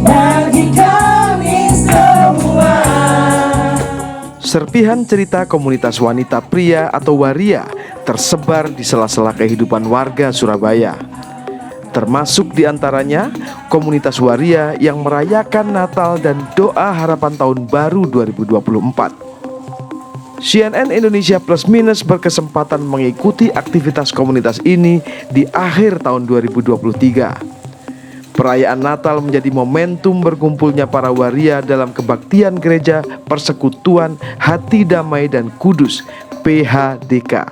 bagi kami semua. Serpihan cerita komunitas wanita pria atau waria tersebar di sela-sela kehidupan warga Surabaya. Termasuk diantaranya komunitas waria yang merayakan Natal dan doa harapan tahun baru 2024. CNN Indonesia Plus Minus berkesempatan mengikuti aktivitas komunitas ini di akhir tahun 2023. Perayaan Natal menjadi momentum berkumpulnya para waria dalam kebaktian gereja Persekutuan Hati Damai dan Kudus PHDK.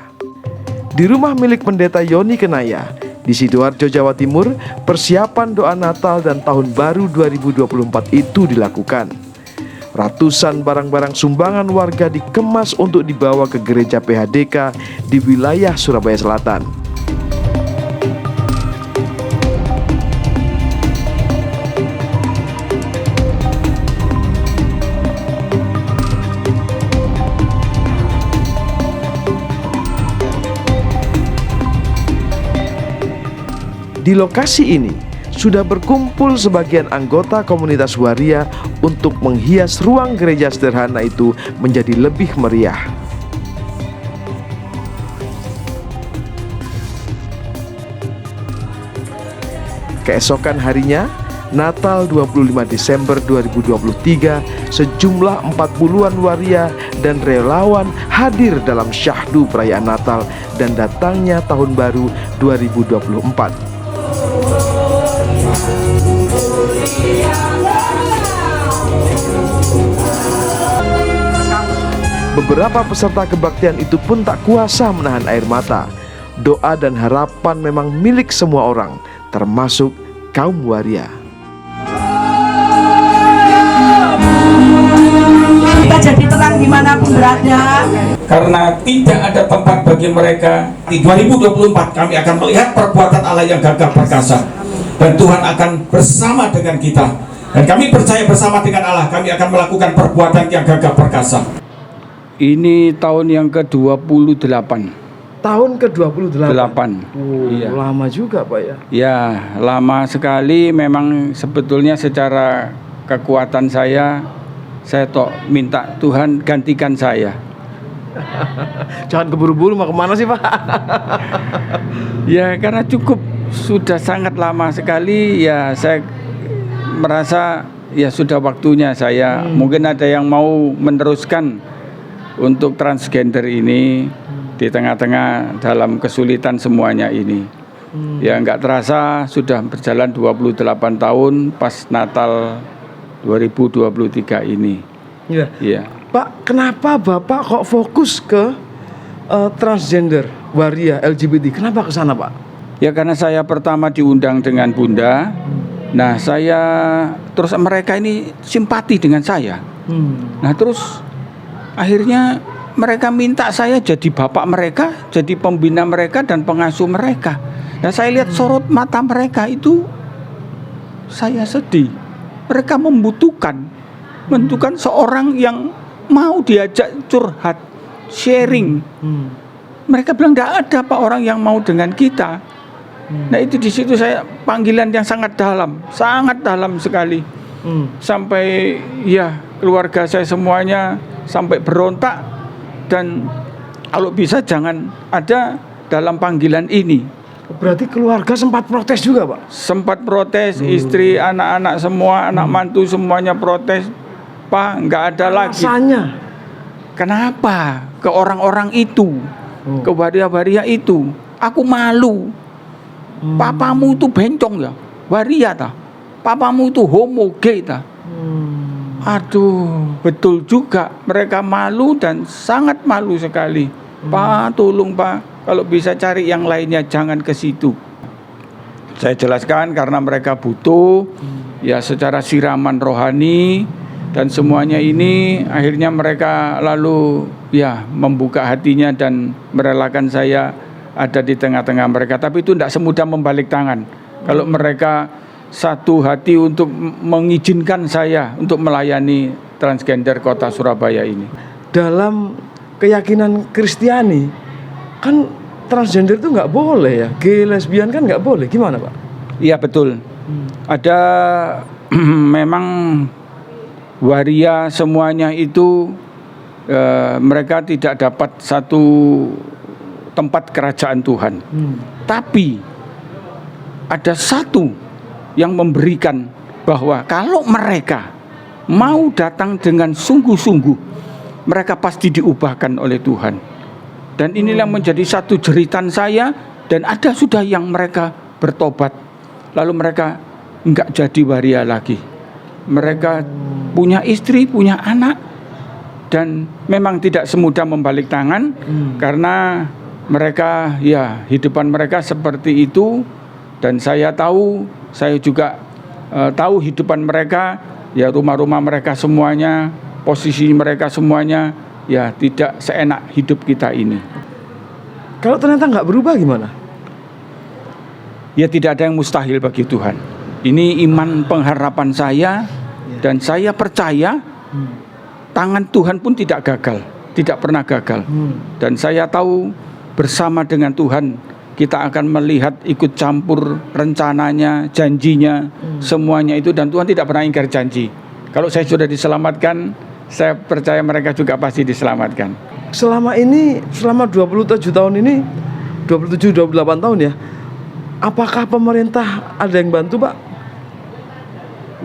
Di rumah milik pendeta Yoni Kenaya di Sidoarjo, Jawa Timur, persiapan doa Natal dan Tahun Baru 2024 itu dilakukan. Ratusan barang-barang sumbangan warga dikemas untuk dibawa ke gereja PHDK di wilayah Surabaya Selatan. Di lokasi ini sudah berkumpul sebagian anggota komunitas waria untuk menghias ruang gereja sederhana itu menjadi lebih meriah. Keesokan harinya, Natal 25 Desember 2023, sejumlah 40-an waria dan relawan hadir dalam syahdu perayaan Natal dan datangnya Tahun Baru 2024. Beberapa peserta kebaktian itu pun tak kuasa menahan air mata. Doa dan harapan memang milik semua orang, termasuk kaum waria. Kita jadi terang dimanapun berada. Karena tidak ada tempat bagi mereka. Di 2024 kami akan melihat perbuatan Allah yang gagah perkasa, dan Tuhan akan bersama dengan kita. Dan kami percaya bersama dengan Allah kami akan melakukan perbuatan yang gagah perkasa. Ini tahun yang ke-28. Tahun ke-28. Iya. Lama juga, Pak ya. Ya, lama sekali. Memang sebetulnya secara kekuatan saya tok minta Tuhan gantikan saya. Jangan keburu-buru, mau kemana sih, Pak? Ya, karena cukup sudah sangat lama sekali. Ya, saya merasa ya sudah waktunya saya. Mungkin ada yang mau meneruskan untuk transgender ini di tengah-tengah dalam kesulitan semuanya ini. Ya, nggak terasa sudah berjalan 28 tahun pas Natal 2023 ini. Iya. Iya. Pak, kenapa Bapak kok fokus ke transgender, waria, LGBT? Kenapa ke sana, Pak? Ya, karena saya pertama diundang dengan Bunda. Nah, terus mereka ini simpati dengan saya. Nah, terus akhirnya mereka minta saya jadi bapak mereka, jadi pembina mereka dan pengasuh mereka. Nah, saya lihat sorot mata mereka itu, saya sedih. Mereka membutuhkan seorang yang mau diajak curhat, sharing. Mereka bilang tidak ada Pak orang yang mau dengan kita. Nah, itu di situ saya panggilan yang sangat dalam sekali. Sampai ya keluarga saya semuanya sampai berontak, dan kalau bisa jangan ada dalam panggilan ini. Berarti keluarga sempat protes juga, Pak? Sempat protes, istri, anak-anak semua, anak mantu semuanya protes. Pak, nggak ada lagi. Rasanya? Kenapa? Ke orang-orang itu, ke waria-waria itu, aku malu. Papamu itu bencong ya, waria ta? Papamu itu homo gay ta? Aduh, betul juga. Mereka malu dan sangat malu sekali. Pak, tolong Pak, kalau bisa cari yang lainnya, jangan ke situ. Saya jelaskan karena mereka butuh ya secara siraman rohani dan semuanya ini. Akhirnya mereka lalu ya membuka hatinya dan merelakan saya ada di tengah-tengah mereka. Tapi itu tidak semudah membalik tangan. Kalau mereka satu hati untuk mengizinkan saya untuk melayani transgender kota Surabaya ini. Dalam keyakinan Kristiani kan transgender itu nggak boleh ya, gay, lesbian kan nggak boleh. Gimana, Pak? Iya betul. Ada memang waria semuanya itu mereka tidak dapat satu tempat kerajaan Tuhan. Tapi ada satu yang memberikan bahwa kalau mereka mau datang dengan sungguh-sungguh, mereka pasti diubahkan oleh Tuhan. Dan inilah menjadi satu jeritan saya, dan ada sudah yang mereka bertobat, lalu mereka enggak jadi waria lagi. Mereka punya istri, punya anak, dan memang tidak semudah membalik tangan, karena mereka, ya, hidupan mereka seperti itu. Dan saya tahu, saya juga tahu hidupan mereka, ya, rumah-rumah mereka semuanya, posisi mereka semuanya, ya, tidak seenak hidup kita ini. Kalau ternyata nggak berubah gimana? Ya, tidak ada yang mustahil bagi Tuhan. Ini iman pengharapan saya, dan saya percaya tangan Tuhan pun tidak gagal, tidak pernah gagal. Dan saya tahu bersama dengan Tuhan kita akan melihat ikut campur rencananya, janjinya, semuanya itu, dan Tuhan tidak pernah ingkar janji. Kalau saya sudah diselamatkan, saya percaya mereka juga pasti diselamatkan. Selama ini, selama 27 tahun ini, 27-28 tahun ya, apakah pemerintah ada yang bantu, Pak?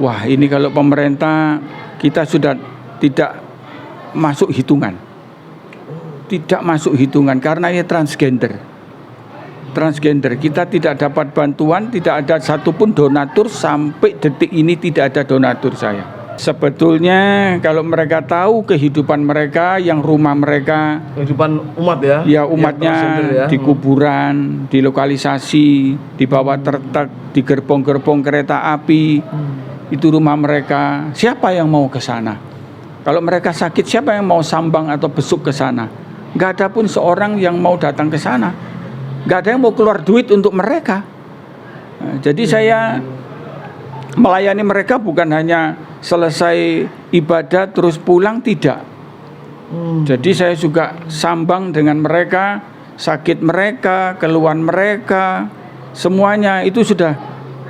Wah, ini kalau pemerintah kita sudah tidak masuk hitungan. Tidak masuk hitungan karena ini transgender. Transgender, kita tidak dapat bantuan, tidak ada satupun donatur, sampai detik ini tidak ada donatur saya. Sebetulnya kalau mereka tahu kehidupan mereka, yang rumah mereka, Kehidupan umat ya? ya umatnya ya. di kuburan, di lokalisasi, di bawah tertek, di gerbong-gerbong kereta api, itu rumah mereka. Siapa yang mau ke sana? Kalau mereka sakit, siapa yang mau sambang atau besuk ke sana? Nggak ada pun seorang yang mau datang ke sana. Nggak ada yang mau keluar duit untuk mereka. Nah, jadi saya melayani mereka bukan hanya selesai ibadah terus pulang, tidak. Jadi saya juga sambang dengan mereka, sakit mereka, keluhan mereka, semuanya itu sudah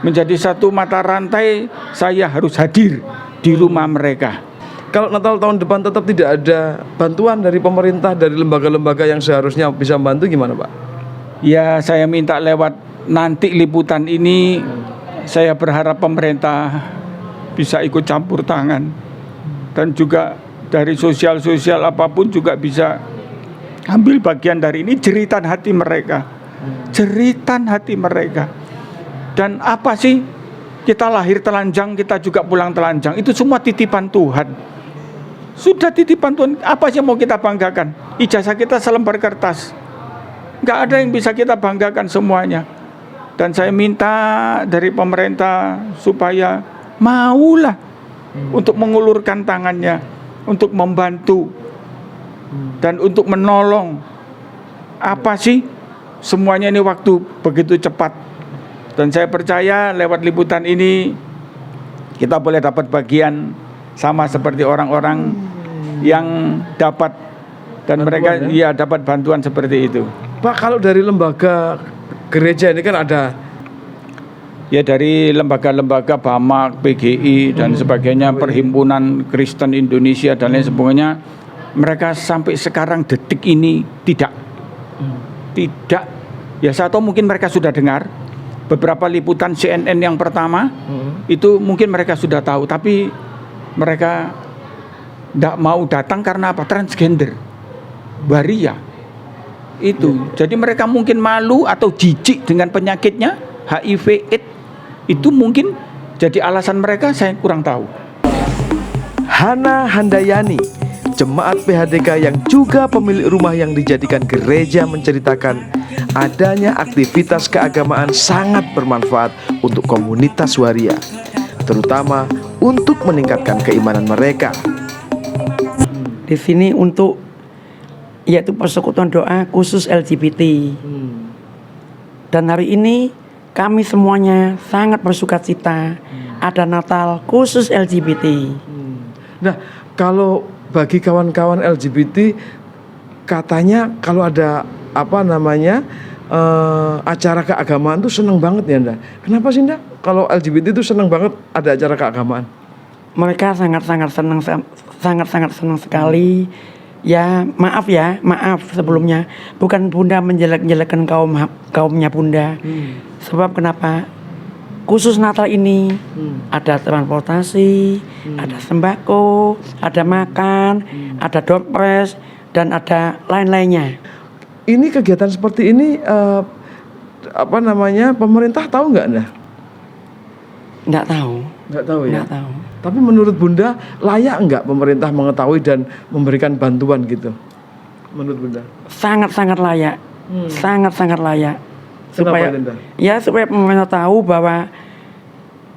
menjadi satu mata rantai. Saya harus hadir di rumah mereka. Kalau Natal tahun depan tetap tidak ada bantuan dari pemerintah, dari lembaga-lembaga yang seharusnya bisa membantu, gimana, Pak? Ya, saya minta lewat nanti liputan ini, saya berharap pemerintah bisa ikut campur tangan, dan juga dari sosial apapun juga bisa ambil bagian dari ini, jeritan hati mereka. Jeritan hati mereka. Dan apa sih, kita lahir telanjang, kita juga pulang telanjang, itu semua titipan Tuhan. Sudah titipan Tuhan, apa sih mau kita banggakan? Ijazah kita selembar kertas, nggak ada yang bisa kita banggakan semuanya. Dan saya minta dari pemerintah supaya maulah untuk mengulurkan tangannya, untuk membantu dan untuk menolong. Apa sih, semuanya ini waktu begitu cepat. Dan saya percaya lewat liputan ini kita boleh dapat bagian sama seperti orang-orang yang dapat, dan bantuan, mereka ya dapat bantuan seperti itu. Pak, kalau dari lembaga gereja ini kan ada, Ya, dari lembaga-lembaga BAMAK, PGI dan sebagainya, Perhimpunan Kristen Indonesia dan lain sebagainya, mereka sampai sekarang detik ini tidak. Ya, saya tahu mungkin mereka sudah dengar beberapa liputan CNN yang pertama, itu mungkin mereka sudah tahu, tapi mereka tidak mau datang karena apa? Transgender, waria itu. Jadi mereka mungkin malu atau jijik dengan penyakitnya, HIV, AIDS. Itu mungkin jadi alasan mereka, saya kurang tahu. Hana Handayani, jemaat PHDK yang juga pemilik rumah yang dijadikan gereja, menceritakan adanya aktivitas keagamaan sangat bermanfaat untuk komunitas waria, terutama untuk meningkatkan keimanan mereka. Di sini untuk yaitu persekutuan doa khusus LGBT. Dan hari ini kami semuanya sangat bersukacita ada Natal khusus LGBT. Nah, kalau bagi kawan-kawan LGBT, katanya kalau ada acara keagamaan tuh seneng banget ya Nda. Kenapa sih Nda? Kalau LGBT itu seneng banget ada acara keagamaan. Mereka sangat-sangat senang sekali. Ya maaf sebelumnya, bukan Bunda menjelek-jelekan kaumnya Bunda. Sebab kenapa? Khusus Natal ini ada transportasi, ada sembako, ada makan, ada door prize, dan ada lain-lainnya. Ini kegiatan seperti ini pemerintah tahu nggak Nda? Nggak tahu. Nggak tahu ya. Nggak tahu. Tapi menurut Bunda layak nggak pemerintah mengetahui dan memberikan bantuan gitu? Menurut Bunda? Sangat-sangat layak, sangat-sangat layak. Kenapa itu, Nda? Supaya pemerintah tahu bahwa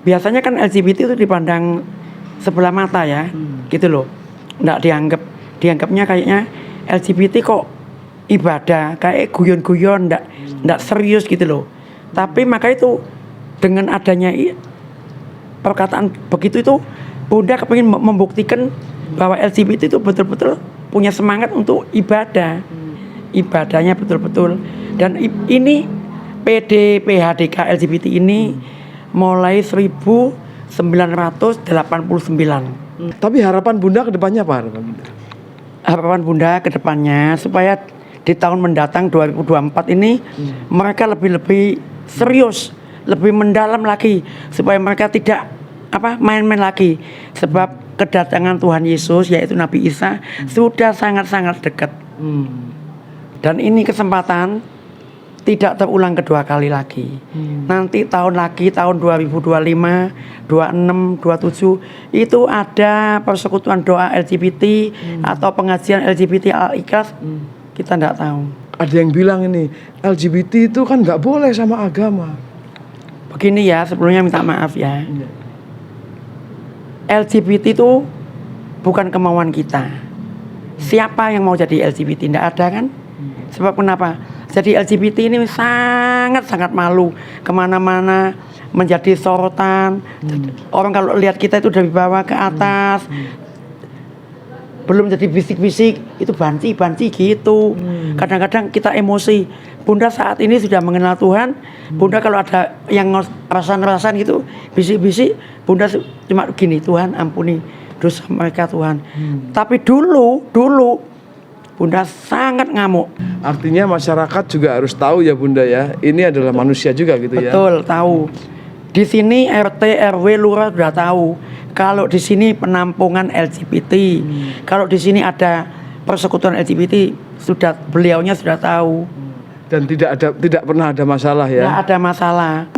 biasanya kan LGBT itu dipandang sebelah mata ya, gitu loh. Nggak dianggapnya kayaknya LGBT kok ibadah, kayak guyon-guyon, nggak serius gitu loh. Tapi maka itu dengan adanya perkataan begitu itu, Bunda kepingin membuktikan bahwa LGBT itu betul-betul punya semangat untuk ibadah, ibadahnya betul-betul. Dan ini PDPHDK LGBT ini mulai 1989. Tapi harapan Bunda ke depannya apa harapan Bunda? Harapan Bunda ke depannya supaya di tahun mendatang 2024 ini mereka lebih serius, lebih mendalam lagi, supaya mereka tidak main-main lagi, sebab kedatangan Tuhan Yesus yaitu Nabi Isa sudah sangat-sangat dekat. Dan ini kesempatan tidak terulang kedua kali lagi. Nanti tahun 2025, 26, 27 itu ada persekutuan doa LGBT atau pengajian LGBT Al-Ikhlas. Kita tidak tahu. Ada yang bilang ini LGBT itu kan nggak boleh sama agama. Begini ya, sebelumnya minta maaf ya. LGBT itu bukan kemauan kita. Siapa yang mau jadi LGBT? Tidak ada kan? Sebab kenapa? Jadi LGBT ini sangat-sangat malu. Kemana-mana menjadi sorotan. Orang kalau lihat kita itu dari bawah ke atas. Belum jadi bisik-bisik, itu banci gitu. Kadang-kadang kita emosi. Bunda saat ini sudah mengenal Tuhan. Bunda kalau ada yang rasan-rasan gitu, bisik-bisik, Bunda cuma gini, Tuhan ampuni dosa mereka Tuhan. Tapi dulu Bunda sangat ngamuk. Artinya masyarakat juga harus tahu ya Bunda ya, ini adalah manusia juga gitu ya. Betul, tahu. Di sini RT, RW, lurah sudah tahu. Kalau di sini penampungan LGBT, kalau di sini ada persekutuan LGBT, beliaunya sudah tahu. Dan tidak pernah ada masalah ya. Tidak ada masalah.